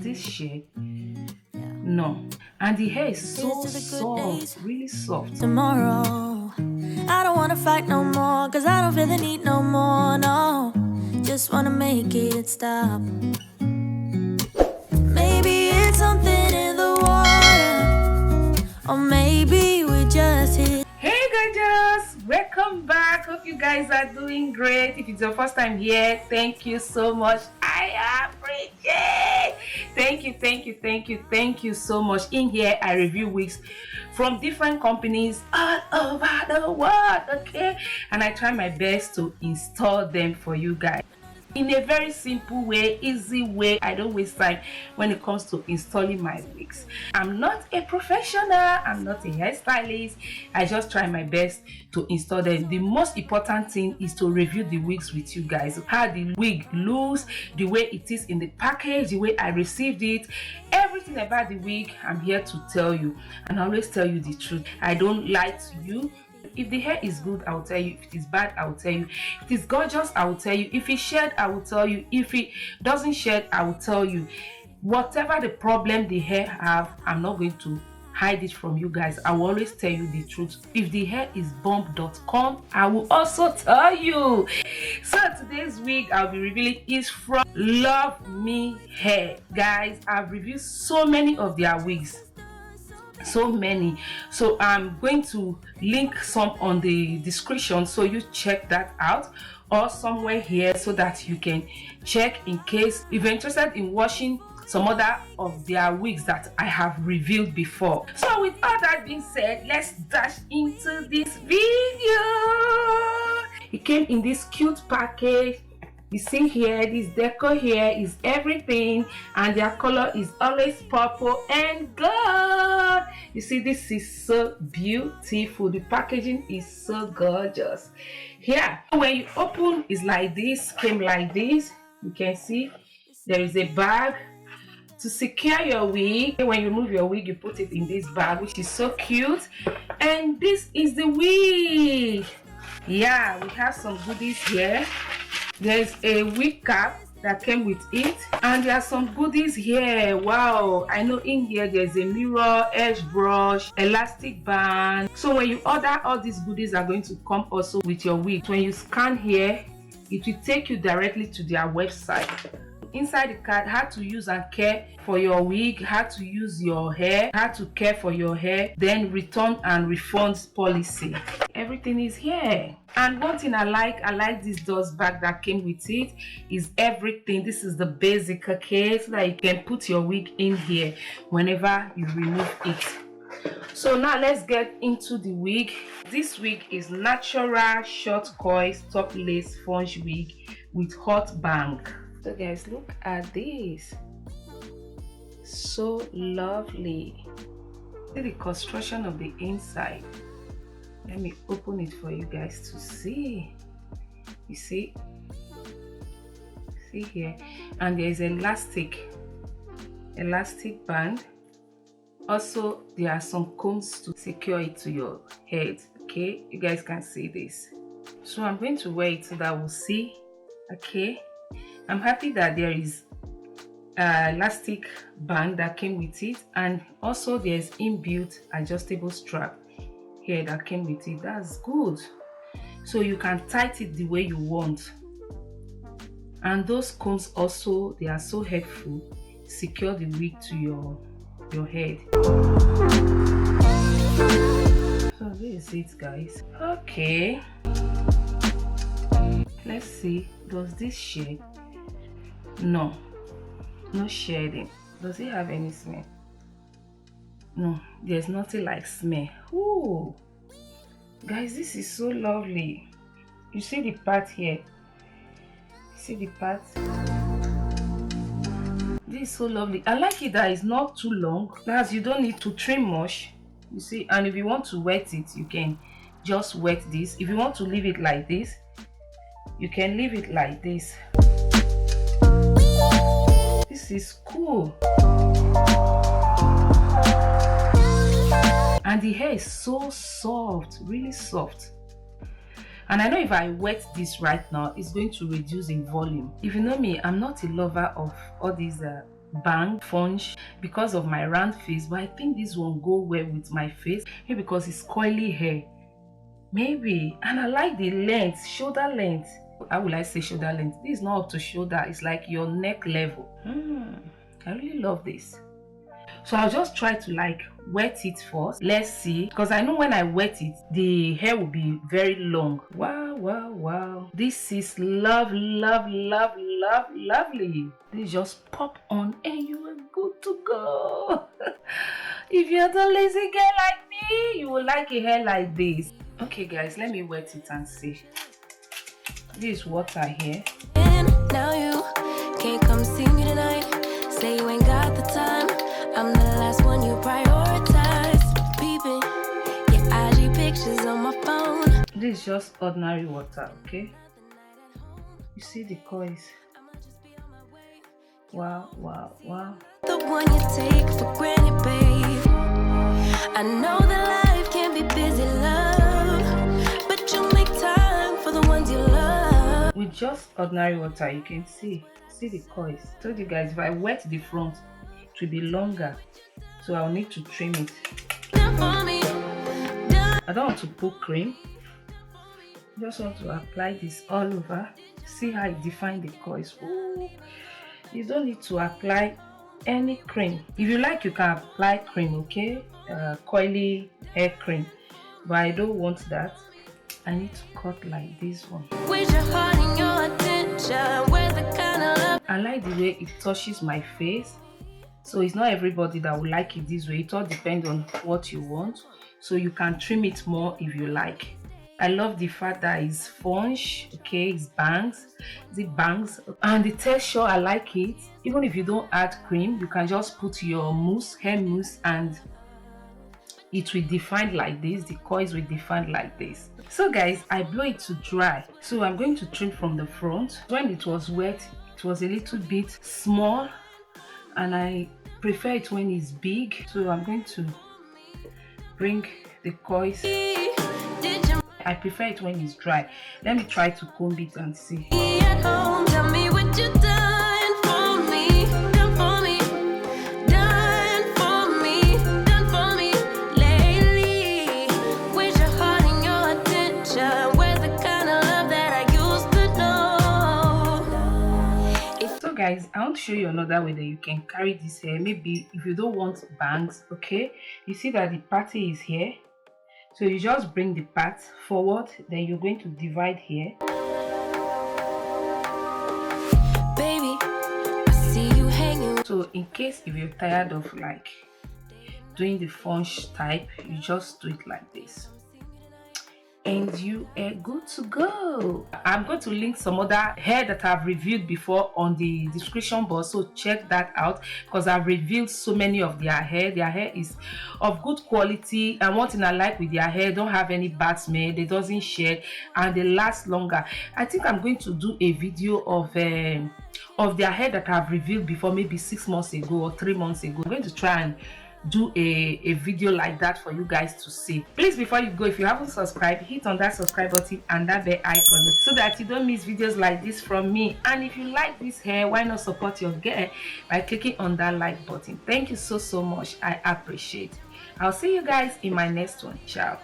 this shade? No. And the hair is so soft, really soft. Tomorrow, I don't wanna fight no more, cause I don't feel the need no more, no. Just wanna make it stop. Maybe it's something in the water, or maybe we just hit. Hey gorgeous, welcome back. Hope you guys are doing great. If it's your first time here, thank you so much. I appreciate. Thank you so much. In here I review wigs from different companies all over the world, okay, and I try my best to install them for you guys in a very simple way, easy way. I don't waste time when it comes to installing my wigs. I'm not a professional, I'm not a hairstylist. I just try my best to install them. The most important thing is to review the wigs with you guys. How the wig looks, the way it is in the package, the way I received it, everything about the wig, I'm here to tell you, and I always tell you the truth. I don't lie to you. If the hair is good, I will tell you. If it is bad, I will tell you. If it is gorgeous, I will tell you. If it shed, I will tell you. If it doesn't shed, I will tell you. Whatever the problem the hair have, I'm not going to hide it from you guys. I will always tell you the truth. If the hair is bump.com, I will also tell you. So today's wig I'll be revealing is from Luvme Hair. Guys, I've reviewed so many of their wigs. So many, so I'm going to link some on the description, so you check that out, or somewhere here so that you can check in case if you're interested in watching some other of their wigs that I have reviewed before. So with all that being said, let's dash into this video. It came in this cute package. You see here, this decor here is everything, and their color is always purple and gold. You see, this is so beautiful. The packaging is so gorgeous. Here, when you open, it's like this, came like this. You can see there is a bag to secure your wig. When you remove your wig, you put it in this bag, which is so cute. And this is the wig. Yeah, we have some goodies here. There's a wig cap that came with it, and there are some goodies here. Wow, I know in here there's a mirror, edge brush, elastic band. So when you order, all these goodies are going to come also with your wig. When you scan here, it will take you directly to their website. Inside the card, how to use and care for your wig, how to use your hair, how to care for your hair, then return and refunds policy. Everything is here. And one thing I like this dust bag that came with it. Is everything. This is the basic, okay, so that you can put your wig in here whenever you remove it. So now let's get into the wig. This wig is natural short coils top lace sponge wig with hot bang. So guys, look at this. So lovely. See the construction of the inside. Let me open it for you guys to see. You see here, and there is elastic band. Also, there are some combs to secure it to your head. Okay, you guys can see this. So I'm going to wear it so that we'll see. Okay, I'm happy that there is elastic band that came with it, and also there's inbuilt adjustable strap here that came with it. That's good, so you can tighten it the way you want. And those combs also, they are so helpful. Secure the wig to your head. So this is it, guys. Okay, let's see, does this shade? No shading. Does it have any smell? No, there's nothing like smell. Ooh, guys, this is so lovely. You see the part here? See the part? This is so lovely. I like it that it's not too long, because you don't need to trim much. You see, and if you want to wet it, you can just wet this. If you want to leave it like this, you can leave it like this. This is cool. And the hair is so soft, really soft. And I know if I wet this right now, it's going to reduce in volume. If you know me, I'm not a lover of all these bang Fringe because of my round face, but I think this one go well with my face, maybe because it's coily hair, maybe. And I like the length, shoulder length. How will I say shoulder length? This is not up to shoulder, it's like your neck level. I really love this. So I'll just try to like wet it first. Let's see, because I know when I wet it, the hair will be very long. Wow, wow, wow. This is lovely. This just pop on and you are good to go. If you're the lazy girl like me, you will like a hair like this. Okay guys, let me wet it and see. This is water here. And now you can't come see me tonight. Say you ain't got the time. I'm the last one you prioritize. Peeping your IG pictures on my phone. This is just ordinary water, okay? You see the coils. Wow, wow, wow. The one you take for granted, babe. I know that life can be busy, love, but you make time for the ones you love. With just ordinary water, you can see the coils. I told you guys, if I wet the front, it will be longer, so I'll need to trim it. I don't want to put cream. I just want to apply this all over. See how it defines the coils. Ooh. You don't need to apply any cream. If you like, you can apply cream, okay? Coily hair cream, but I don't want that. I need to cut like this one. With your heart and your attention, where's the kind of love? I like the way it touches my face. So it's not everybody that will like it this way. It all depends on what you want. So you can trim it more if you like. I love the fact that it's Fringe, okay, it's bangs, and the texture, I like it. Even if you don't add cream, you can just put your mousse, hair mousse, and it will define like this. The coils will define like this. So guys, I blow it to dry. So I'm going to trim from the front. When it was wet, it was a little bit small, and I prefer it when it's big. So I'm going to bring the coils. I prefer it when it's dry. Let me try to comb it and see. At home, tell me what you done for me, done for me, done for me, done for me lately. Where's your heart and your attention? Where's the kind of love that I used to know? So guys, I want to show you another way that you can carry this hair. Maybe if you don't want bangs, okay? You see that the party is here. So you just bring the part forward, then you're going to divide here. Baby, I see you hanging. So in case if you're tired of like doing the Fringe type, you just do it like this. And you are good to go. I'm going to link some other hair that I've reviewed before on the description box, so check that out, because I've reviewed so many of their hair. Their hair is of good quality, and one thing I like with their hair, don't have any bad smell, they doesn't shed, and they last longer. I think I'm going to do a video of their hair that I've reviewed before, maybe 6 months ago or 3 months ago. I'm going to try and do a video like that for you guys to see. Please, before you go, if you haven't subscribed, hit on that subscribe button and that bell icon so that you don't miss videos like this from me. And if you like this hair, why not support your girl by clicking on that like button? Thank you so much. I appreciate it. I'll see you guys in my next one. Ciao.